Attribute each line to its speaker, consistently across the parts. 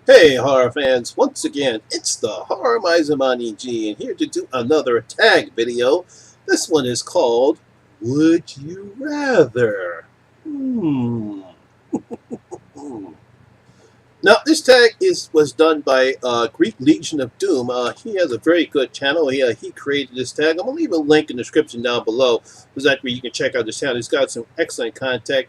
Speaker 1: Hey, horror fans! Once again, it's the Horror Miser Monty G, and here to do another tag video. This one is called "Would You Rather?" Hmm. Now, this tag was done by Greek Legion of Doom. He has a very good channel. He created this tag. I'm gonna leave a link in the description down below, so that way you can check out this channel. He's got some excellent content,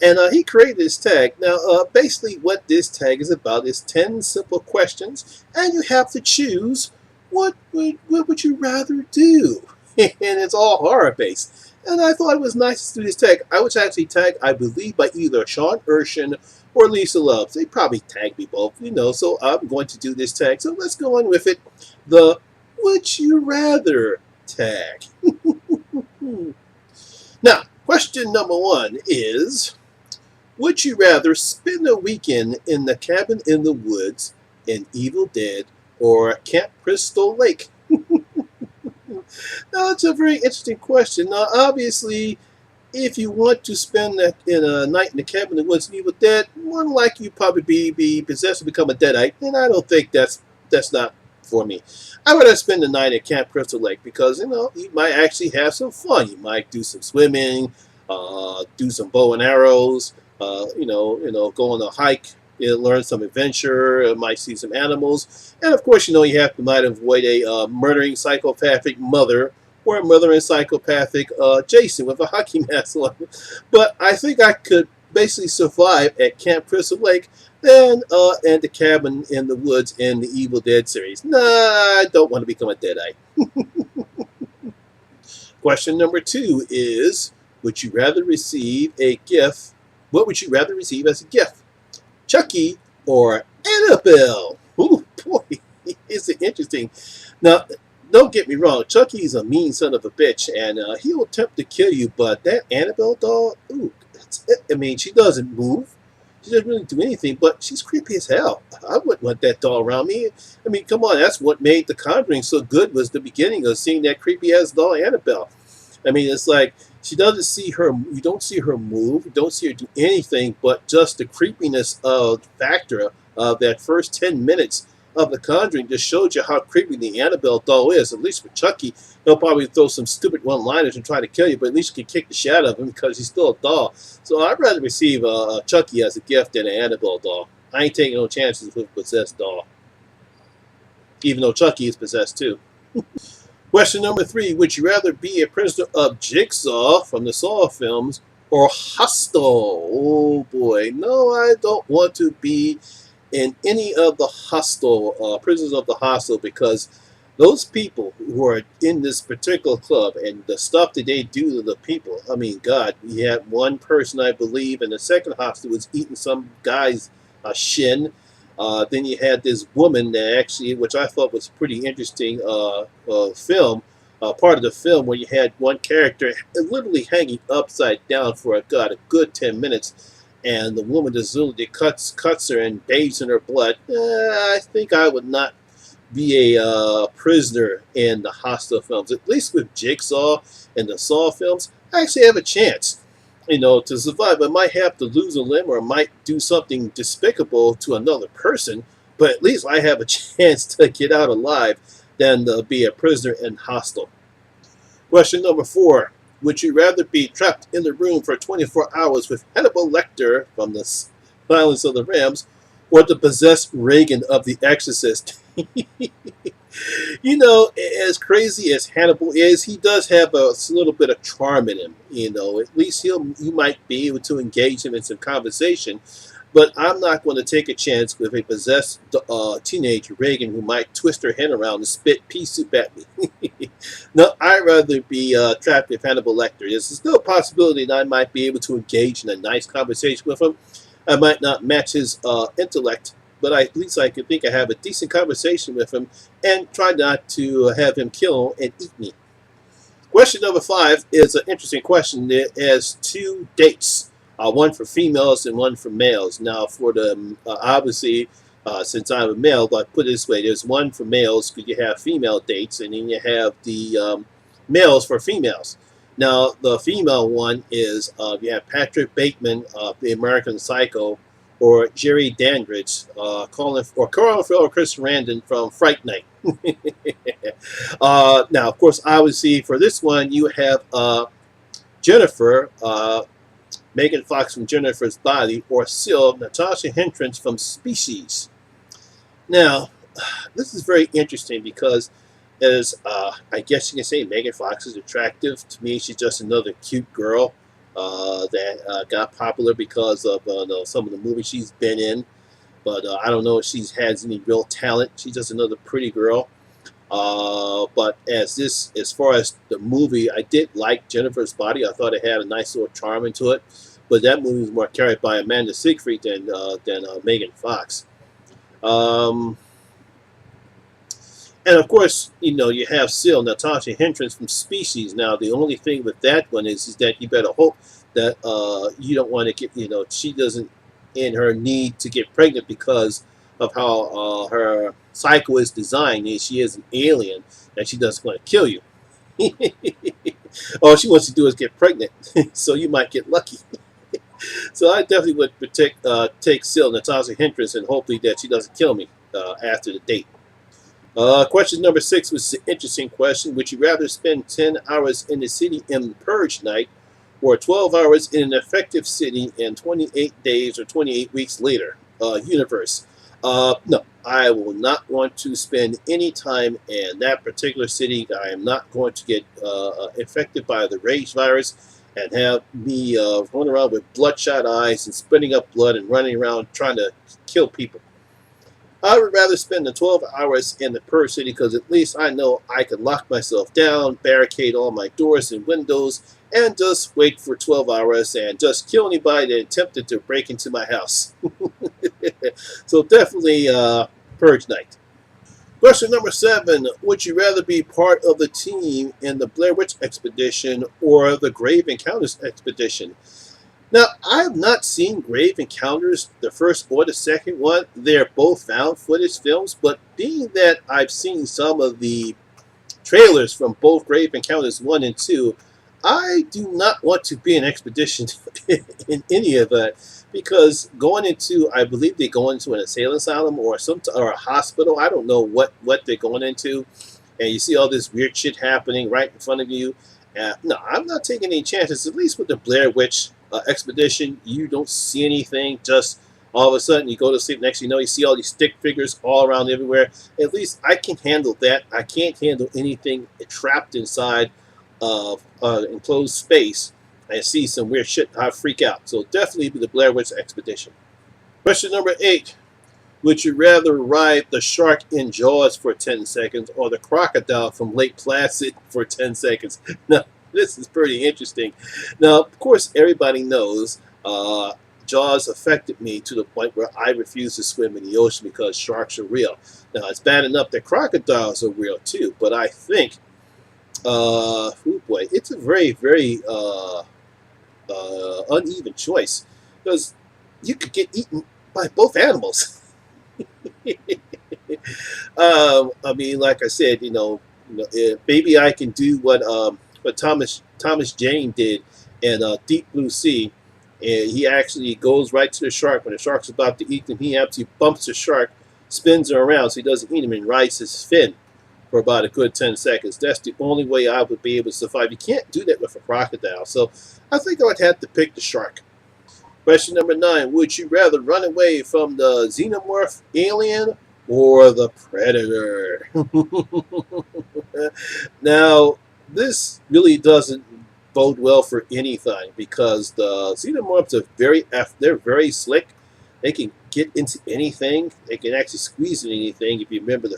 Speaker 1: and he created this tag. Now, basically, what this tag is about is 10 simple questions, and you have to choose what would you rather do, and it's all horror based. And I thought it was nice to do this tag. I was actually tagged, I believe, by either Sean Urshan or Lisa Loves. They probably tagged me both, so I'm going to do this tag. So let's go on with it. The Would You Rather tag. Now, question number one is, would you rather spend a weekend in the cabin in the woods in Evil Dead or Camp Crystal Lake? Now, it's a very interesting question. Now, obviously, if you want to spend a night in the cabin in the woods in Evil Dead, more than likely you probably be possessed and become a deadite, and I don't think that's not for me. I would rather spend the night at Camp Crystal Lake because you might actually have some fun. You might do some swimming, do some bow and arrows, go on a hike, learn some adventure, might see some animals, and of course, you might avoid a murdering psychopathic mother or a murdering psychopathic Jason with a hockey mask on. But I think I could basically survive at Camp Crystal Lake than and the cabin in the woods in the Evil Dead series. Nah, I don't want to become a deadite. Question number two is, would you rather receive a gift? What would you rather receive as a gift? Chucky or Annabelle? Ooh, boy, is it interesting. Now, don't get me wrong, Chucky's a mean son of a bitch, and he'll attempt to kill you, but that Annabelle doll, ooh, I mean, she doesn't move. She doesn't really do anything, but she's creepy as hell. I wouldn't want that doll around me. I mean, come on, that's what made The Conjuring so good, was the beginning of seeing that creepy-ass doll Annabelle. I mean, it's like, she doesn't see her, you don't see her move, you don't see her do anything, but just the creepiness of factor of that first 10 minutes of The Conjuring just showed you how creepy the Annabelle doll is. At least for Chucky, he'll probably throw some stupid one-liners and try to kill you, but at least you can kick the shit out of him because he's still a doll. So I'd rather receive Chucky as a gift than an Annabelle doll. I ain't taking no chances with a possessed doll, even though Chucky is possessed too. Question number three, would you rather be a prisoner of Jigsaw from the Saw films or Hostel? Oh boy, no, I don't want to be in any of the prisoners of the Hostel, because those people who are in this particular club and the stuff that they do to the people, I mean, God, we had one person, I believe, in the second hostel was eating some guy's shin. Then you had this woman that actually, which I thought was pretty interesting part of the film, where you had one character literally hanging upside down for a good 10 minutes, and the woman just literally cuts her and bathes in her blood. I think I would not be a prisoner in the Hostel films. At least with Jigsaw and the Saw films, I actually have a chance, to survive. I might have to lose a limb or I might do something despicable to another person, but at least I have a chance to get out alive than to be a prisoner in Hostel. Question number four. Would you rather be trapped in the room for 24 hours with Hannibal Lecter from the Silence of the Rams or the possessed Reagan of The Exorcist? As crazy as Hannibal is, he does have a little bit of charm in him. At least you might be able to engage him in some conversation. But I'm not going to take a chance with a possessed teenage Reagan who might twist her head around and spit pea soup at me. No, I'd rather be trapped with Hannibal Lecter. There's still a possibility that I might be able to engage in a nice conversation with him. I might not match his intellect, but at least I can think I have a decent conversation with him and try not to have him kill and eat me. Question number five is an interesting question. It has two dates, one for females and one for males. Now, for the obviously, since I'm a male, but I put it this way: there's one for males because you have female dates, and then you have the males for females. Now, the female one is you have Patrick Bateman of The American Psycho, or Jerry Dandridge, Colin Farrell or Chris Sarandon from Fright Night. Now, of course, obviously for this one, you have Jennifer, Megan Fox from Jennifer's Body, or Syl, Natasha Henstridge from Species. Now, this is very interesting because, as I guess you can say, Megan Fox is attractive. To me, she's just another cute girl that got popular because of some of the movies she's been in. But I don't know if she has any real talent. She's just another pretty girl. But as far as the movie, I did like Jennifer's Body. I thought it had a nice little charm into it. But that movie was more carried by Amanda Seyfried than Megan Fox. And of course, you have Syl, Natasha Henstridge from Species. Now, the only thing with that one is that you better hope that you don't want to get, she doesn't in her need to get pregnant because of how her cycle is designed. And she is an alien and she doesn't want to kill you. All she wants to do is get pregnant, so you might get lucky. So I definitely would take Syl, Natasha Henstridge, and hopefully that she doesn't kill me after the date. Question number 6 was an interesting question. Would you rather spend 10 hours in the city in Purge Night or 12 hours in an effective city in 28 days or 28 weeks later universe? No, I will not want to spend any time in that particular city. I am not going to get infected by the rage virus and have me run around with bloodshot eyes and spitting up blood and running around trying to kill people. I would rather spend the 12 hours in the Purge City because at least I know I can lock myself down, barricade all my doors and windows, and just wait for 12 hours and just kill anybody that attempted to break into my house. So definitely Purge Night. Question number 7. Would you rather be part of the team in the Blair Witch Expedition or the Grave Encounters Expedition? Now, I have not seen Grave Encounters, the first or the second one. They're both found footage films, but being that I've seen some of the trailers from both Grave Encounters 1 and 2, I do not want to be an expedition in any of that because going into, I believe they go into an asylum or a hospital. I don't know what they're going into, and you see all this weird shit happening right in front of you. No, I'm not taking any chances. At least with the Blair Witch Expedition, you don't see anything. Just all of a sudden, you go to sleep. Next, you see all these stick figures all around everywhere. At least I can handle that. I can't handle anything trapped inside of enclosed space and see some weird shit. I freak out. So definitely the Blair Witch Expedition. Question number 8. Would you rather ride the shark in Jaws for 10 seconds or the crocodile from Lake Placid for 10 seconds? Now, this is pretty interesting. Now, of course, everybody knows Jaws affected me to the point where I refuse to swim in the ocean because sharks are real. Now, it's bad enough that crocodiles are real too, but I think, it's a very, very uneven choice because you could get eaten by both animals. I mean, like I said, maybe I can do what Thomas Jane did in Deep Blue Sea, and he actually goes right to the shark when the shark's about to eat him. He absolutely bumps the shark, spins her around so he doesn't eat him, and rides his fin for about a good 10 seconds. That's the only way I would be able to survive. You can't do that with a crocodile, so I think I would have to pick the shark. Question number 9. Would you rather run away from the xenomorph alien or the predator? Now, this really doesn't bode well for anything because the xenomorphs are they're very slick. They can get into anything. They can actually squeeze in anything. If you remember the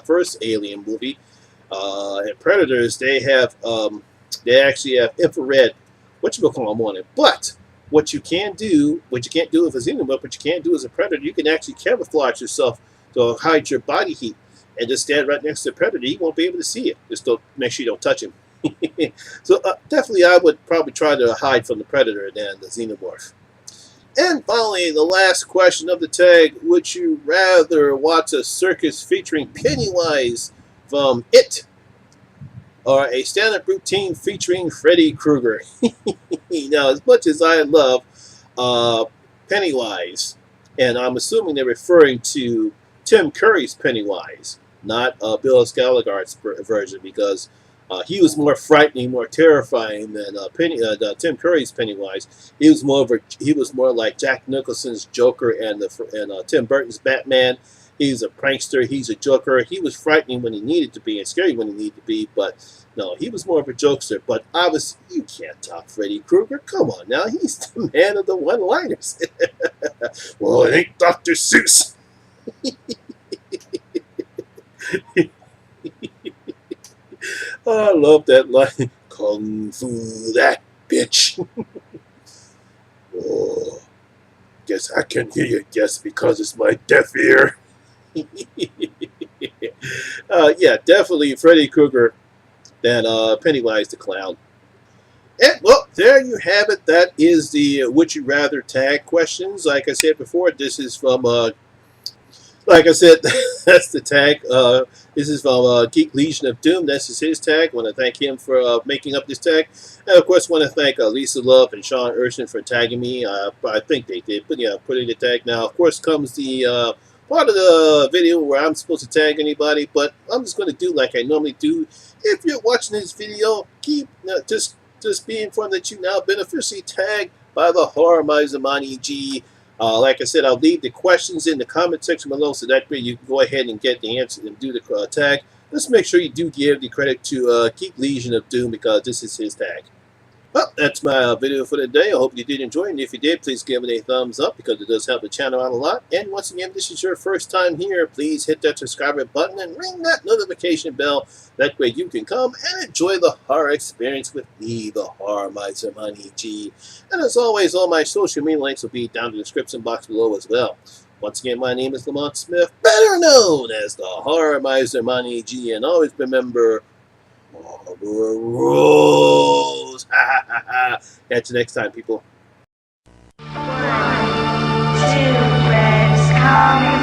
Speaker 1: first Alien movie, and predators, they actually have infrared on it. But what you can't do with a xenomorph, what you can't do as a predator, you can actually camouflage yourself to hide your body heat and just stand right next to the predator. He won't be able to see it. Just don't make sure you don't touch him. So definitely I would probably try to hide from the predator than the xenomorph. And finally, the last question of the tag. Would you rather watch a circus featuring Pennywise from It or a stand-up routine featuring Freddy Krueger? Now, as much as I love Pennywise, and I'm assuming they're referring to Tim Curry's Pennywise, not Bill Skarsgård's version, because he was more frightening, more terrifying than Tim Curry's Pennywise. He was more like Jack Nicholson's Joker and Tim Burton's Batman. He's a prankster. He's a joker. He was frightening when he needed to be and scary when he needed to be, but no, he was more of a jokester. But obviously, you can't top Freddy Krueger. Come on now. He's the man of the one-liners. Well, it ain't Dr. Seuss. Oh, I love that line. Kung fu that bitch. Oh, guess I can hear you guess because it's my deaf ear. Yeah, definitely Freddy Krueger than Pennywise the Clown. And, well, there you have it. That is the Would You Rather tag questions. Like I said before, this is from, like I said, that's the tag. This is from Geek Legion of Doom. This is his tag. I want to thank him for making up this tag. And, of course, I want to thank Lisa Love and Sean Urshan for tagging me. I think they did, but yeah, putting the tag. Now, of course, comes the part of the video where I'm supposed to tag anybody, but I'm just going to do like I normally do. If you're watching this video, keep just be informed that you now been officially tagged by the Horror Miser Monty G. Like I said, I'll leave the questions in the comment section below, so that way you can go ahead and get the answer and do the tag. Just make sure you do give the credit to Geek Legion of Doom, because this is his tag. Well, that's my video for today. I hope you did enjoy it, and if you did, please give it a thumbs up, because it does help the channel out a lot. And once again, if this is your first time here, please hit that subscribe button and ring that notification bell. That way you can come and enjoy the horror experience with me, the Horror Miser Monty G. And as always, all my social media links will be down in the description box below as well. Once again, my name is Lamont Smith, better known as the Horror Miser Monty G. And always remember, horror rules. Catch you next time, people.
Speaker 2: 1, 2, friends, come.